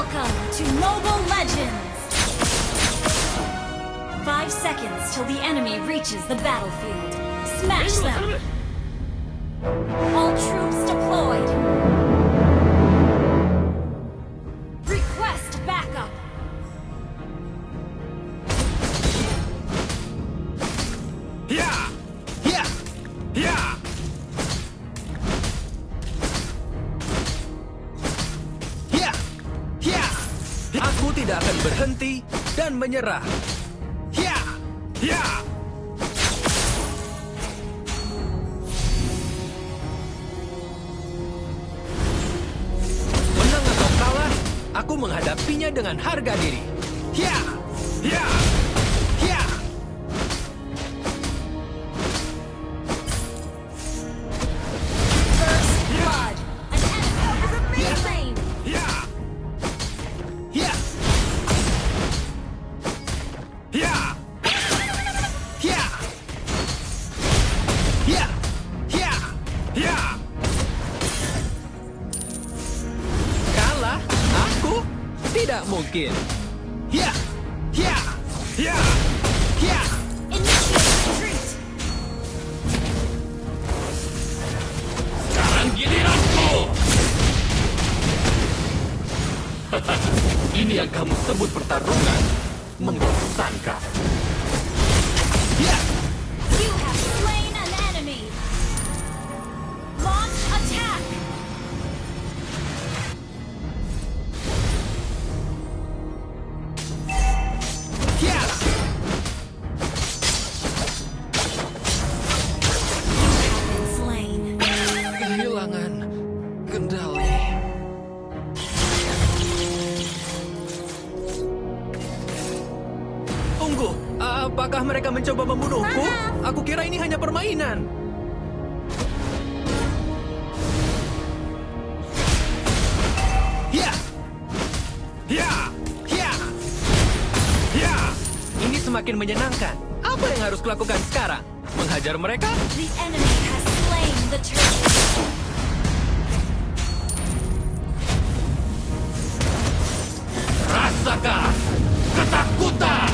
Welcome to Mobile Legends! 5 seconds till the enemy reaches the battlefield. Smash them! All troops deployed! Request backup! Ya! Ya! Ya! Ya! Ya! Aku tidak akan berhenti dan menyerah. Ya! Ya! Menang atau kalah, aku menghadapinya dengan harga diri. Ya! Ya! Ya! First blood! An enemy is slain! Ya! Ya! Ya! Ya! Ya! Ya! Ya! Kalah? Aku? Tidak mungkin. Ya! Ya! Ya! Ya! Initiate retreat! Sekarang giliranku! Ini yang kamu sebut pertarungan? Membosankan. Ya! You have slain an enemy! Launch attack! Ya! Been slain. Kehilangan kendali. Tunggu, apakah mereka mencoba membunuhku? Aku kira ini hanya permainan. Ya! Ya! Ya! Ya! Ini semakin menyenangkan. Apa yang harus kulakukan sekarang? Menghajar mereka? The enemy has slain the turtle. Rasakan ketakutan!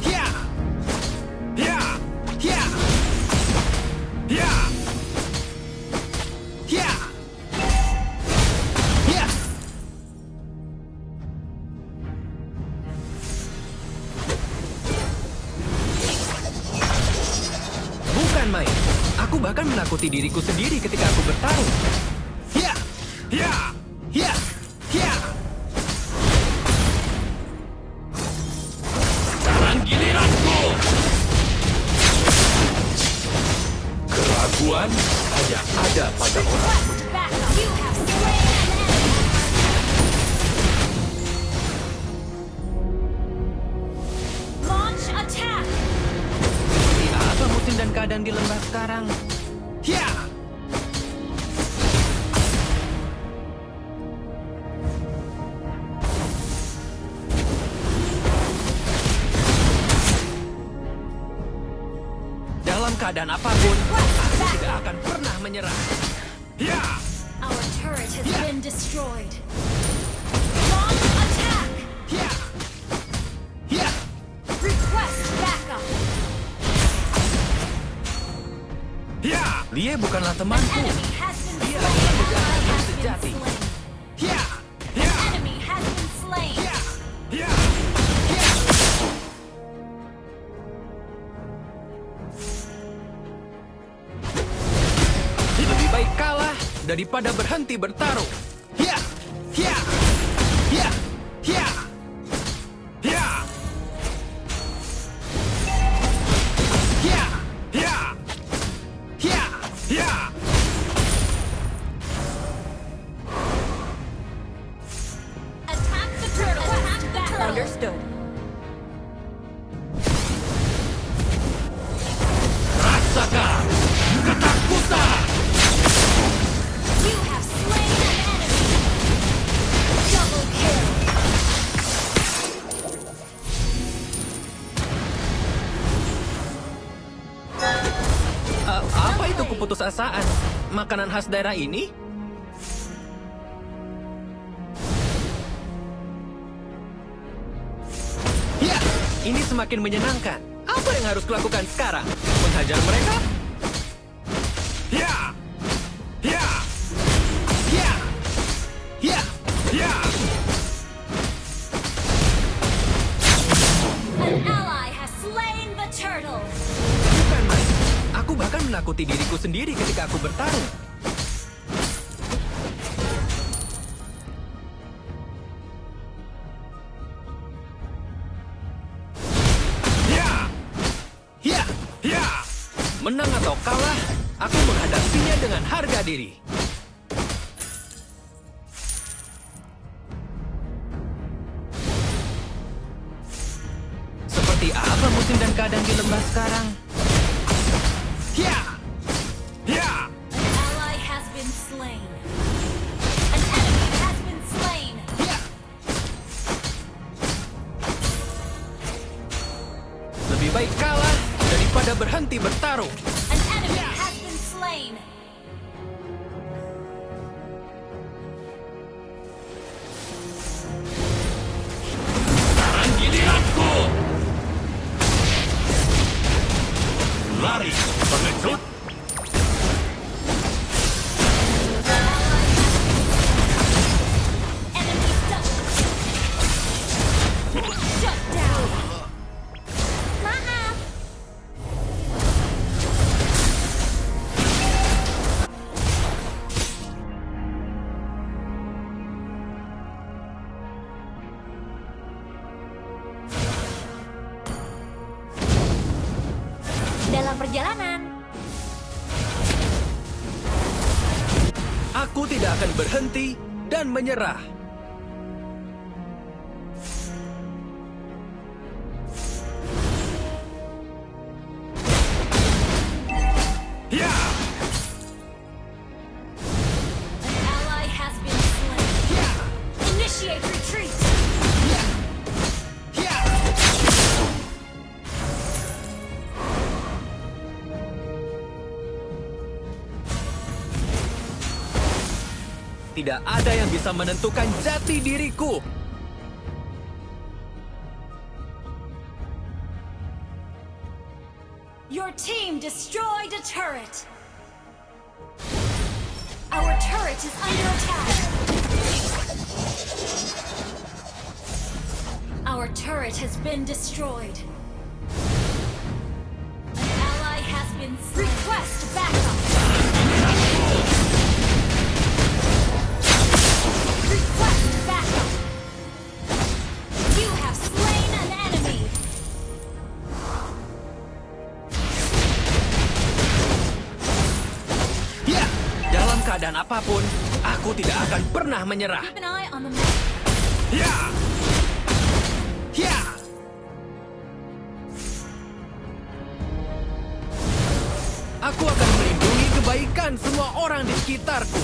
Ya! Ya! Ya! Ya! Ya! Ya! Bukan main. Aku bahkan menakuti diriku sendiri ketika aku bertarung. Ya! Ya! Ya! Ya! Sekarang giliranku! Keraguan hanya ada pada orang. Request backup! You have slain an enemy! Launch attack! Seperti apa musim dan keadaan di lembah sekarang? Ya! Dalam keadaan apapun, aku tidak akan pernah menyerah. Ya! Our turret has been destroyed. Launch attack! Ya! Ya! Request backup! Ya! Lie bukanlah An temanku. enemy has been Dia slain. adalah An musuh ally has sejati. been slain. Ya! An Ya! enemy has been slain. Ya! Ya! Ya! Lebih baik kalah daripada berhenti bertarung. Ya! Ya! Ya! Ya! Ya! Ya! Ya! Ya! Ya! Attack the turtle. Attack the turtle. Understood. Rasakan ketakutan! You have slain an enemy. Double kill. Apa itu keputusasaan? Makanan khas daerah ini? Ini semakin menyenangkan. Apa yang harus kulakukan sekarang? Menghajar mereka? Ya! Ya! Ya! Ya! Ya! An ally has slain the turtle. Bukan main. Aku bahkan menakuti diriku sendiri ketika aku bertarung. Ya! Ya! Ya! Menang atau kalah, aku menghadapinya dengan harga diri. Seperti apa musim dan keadaan di lembah sekarang? Ya! Ya! An ally has been slain. An enemy has been slain. Ya! Lebih baik kalah daripada berhenti bertarung. An enemy has been slain. Sekarang giliranku. Lari, pengecut. Enemy double. Shut down. Maaf. Dalam perjalanan. Aku tidak akan berhenti dan menyerah. Ya! An ally has been slain. Ya! Initiate retreat. Ya! Ya! Tidak ada yang bisa menentukan jati diriku. Your team destroyed a turret. Our turret is under attack. Our turret has been destroyed. An ally has been slain. Request backup. Request backup. You have slain an enemy. Ya! Dalam keadaan apapun, aku tidak akan pernah menyerah. Keep an eye on the map. Ya! Ya! Aku akan melindungi kebaikan semua orang di sekitarku.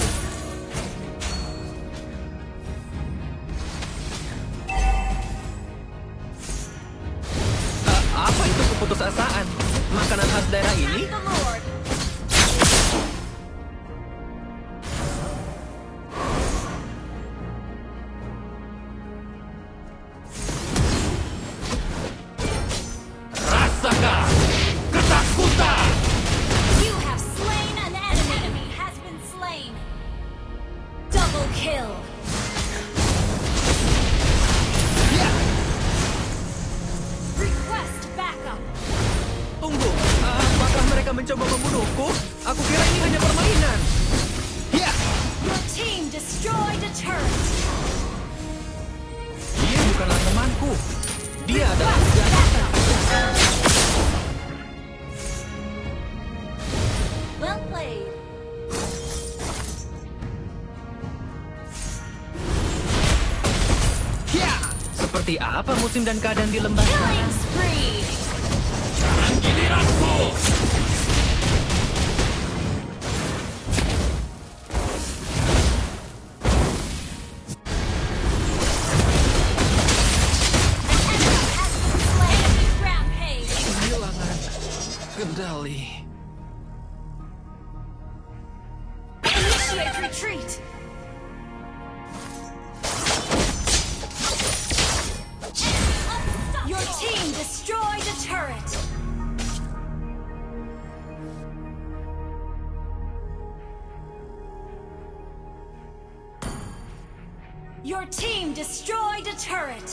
Apa itu keputusasaan? Makanan khas daerah ini? Attack the Lord. Rasakan ketakutan. You have slain an enemy. Enemy has been slain. Double kill. Ya! Request backup. Tunggu, apakah mereka mencoba membunuhku? Aku kira ini hanya permainan. Ya! Your team destroyed a turret. Dia bukanlah temanku. Dia adalah Request musuh. backup. Well played. Ya! Seperti apa musim dan keadaan di lembah Killing sekarang? spree. Sekarang giliranku. kendali. Initiate retreat! Your team destroyed Your team destroyed a turret.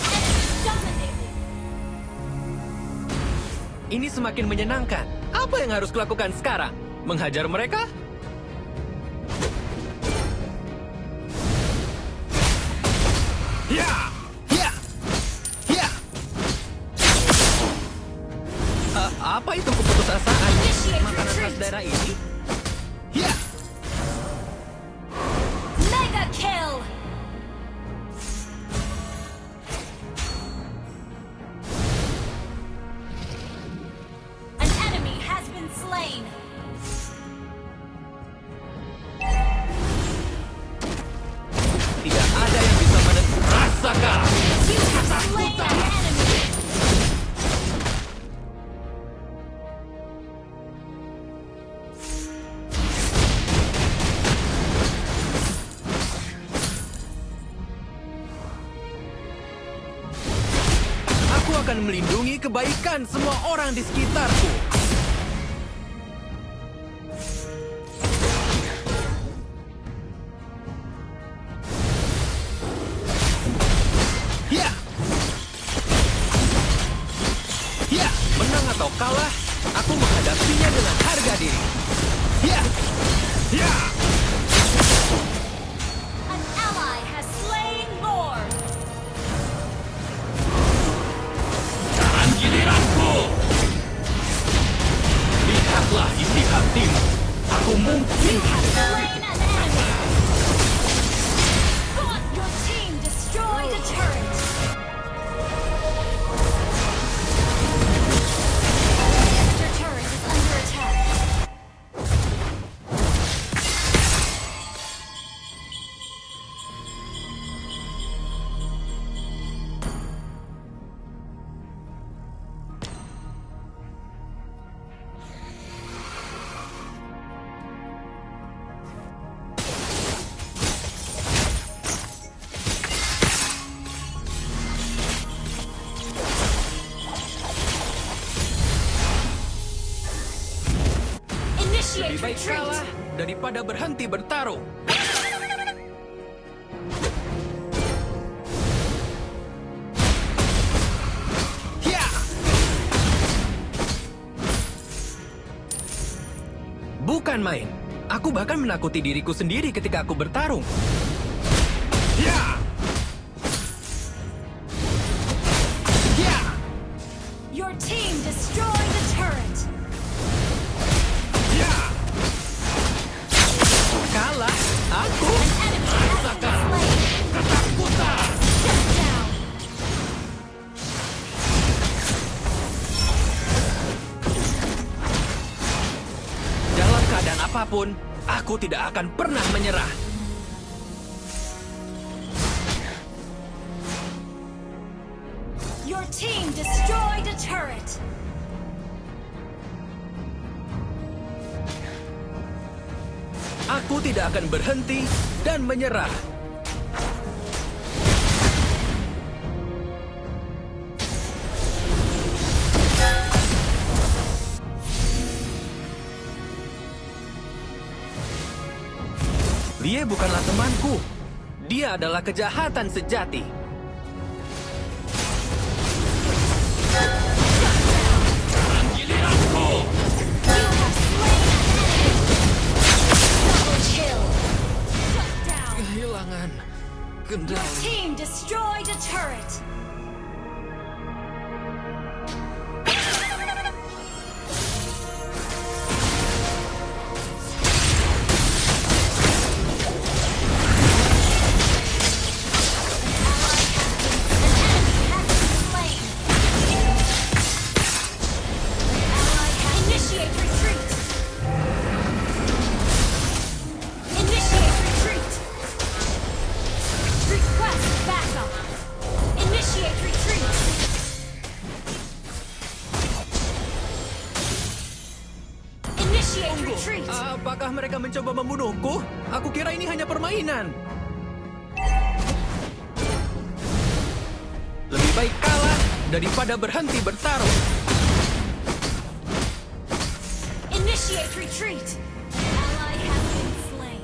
Enemy dominated. Ini semakin menyenangkan. Apa yang harus kulakukan sekarang? Menghajar mereka? Ya! Ya! Ya! Apa itu keputusasaan? Makanan khas daerah ini? Ya! Mega kill. An enemy has been slain. Tidak ada yang bisa rasakan. You have slain an enemy. Aku akan melindungi kebaikan semua orang di sekitarku. Ya! Ya! Menang atau kalah, aku menghadapinya dengan harga diri. Ya! Ya! An ally has slain Lord. Sekarang giliranku. Lihatlah isi hatimu. Aku mungkin You have slain an enemy. Your team destroyed a turret. Your turret is under attack. Initiate Lebih baik retreat. kalah daripada berhenti bertarung. Ya! Bukan main. Aku bahkan menakuti diriku sendiri ketika aku bertarung. Ya! Ya! Your team destroyed a turret. Ya! Kalah, aku An enemy has been slain. ketakutan. Shut down. Dalam keadaan apapun, aku tidak akan pernah menyerah. Your team destroyed a turret. Aku tidak akan berhenti dan menyerah. Dia bukanlah temanku. Dia adalah kejahatan sejati. giliranku. You have slain an enemy. Double kill. Shut down. Kehilangan Your kendali. team destroyed a turret. Initiate retreat. Initiate retreat. Request backup. Initiate retreat. Initiate retreat. Apakah mereka mencoba membunuhku? Aku kira ini hanya permainan. Lebih baik kalah daripada berhenti bertarung. Initiate retreat. Ally has been slain.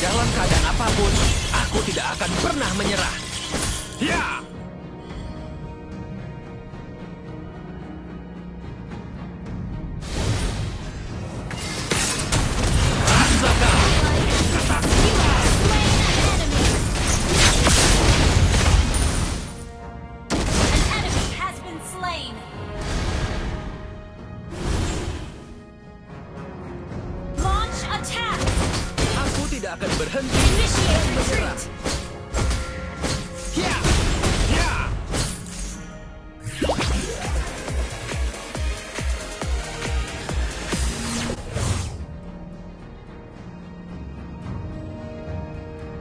Dalam keadaan apapun, aku tidak akan pernah menyerah. Ya! Rasakan ketakutan. An enemy has been slain. Launch attack. Aku tidak akan berhenti Initiate dan menyerah. retreat. Ya! Ya!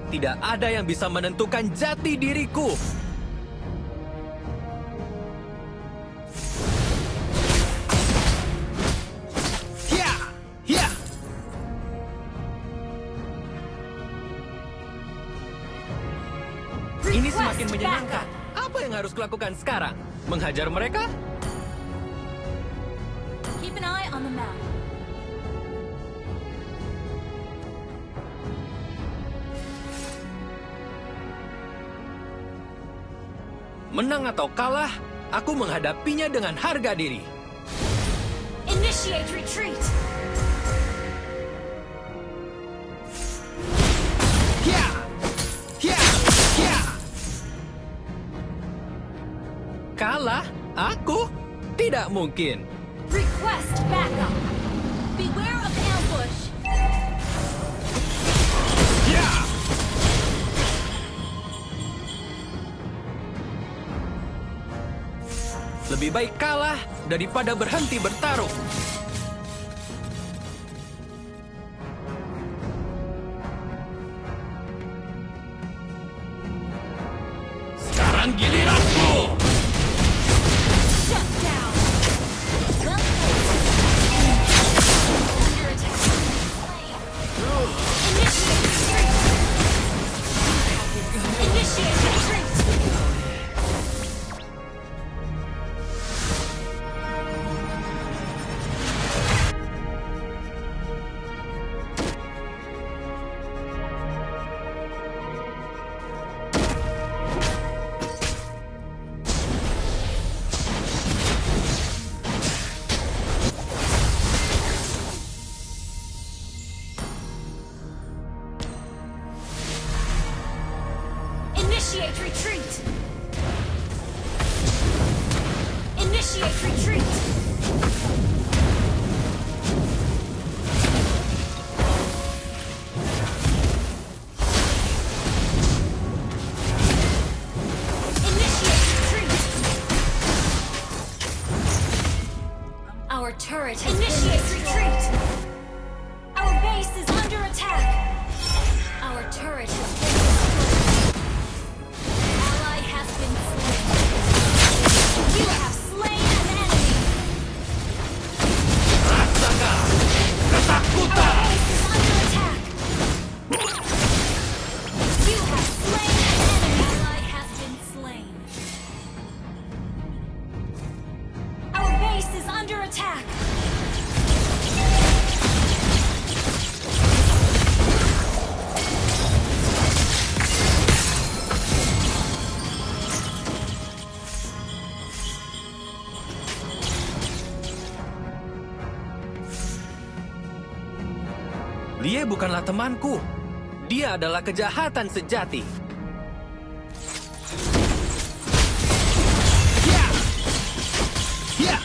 Tidak ada yang bisa menentukan jati diriku. Ya! Ya! Ini semakin Request menyenangkan. backup. Apa yang harus kulakukan sekarang? Menghajar mereka? Keep an eye on the map. Menang atau kalah, aku menghadapinya dengan harga diri. Initiate retreat. Ya! Ya! Ya! Kalah? Aku? Tidak mungkin. Request backup. Beware of ambush. Ya! Lebih baik kalah daripada berhenti bertarung. Sekarang giliranku. Shut down. Well played. Under attack. Initiate retreat. Initiate retreat. Initiate retreat. Initiate retreat. Initiate retreat. Our turret has initiate retreat. Our base is under attack. Our turret has been destroyed. Ally has been slain. You have slain an enemy. Rasakan ketakutan. Our base is under attack. You have slain an enemy. Ally has been slain. Our base is under attack. Lie bukanlah temanku. Dia adalah kejahatan sejati. Ya! Ya!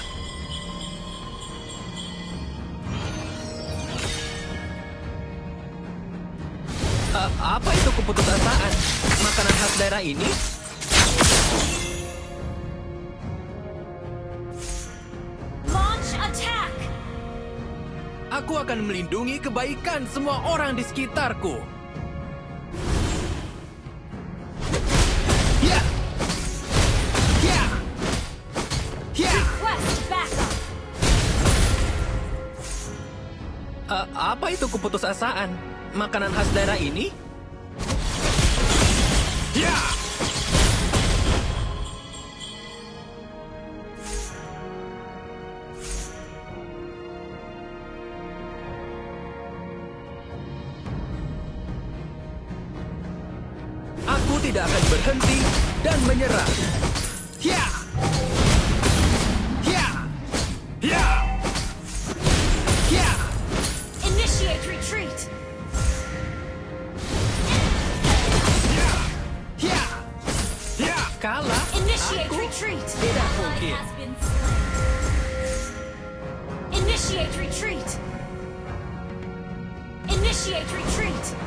Apa itu keputusasaan? Makanan khas daerah ini? Launch attack. Aku akan melindungi kebaikan semua orang di sekitarku. Ya! Ya! Ya! Request backup. Apa itu keputusasaan? Makanan khas daerah ini? Ya! Aku tidak akan berhenti dan menyerah. Ya! Ya! Ya! Ya! Initiate retreat. Ya! Ya! Ya! Kalah? Initiate Aku? retreat. Tidak mungkin. Has been slain. Initiate retreat. Initiate retreat.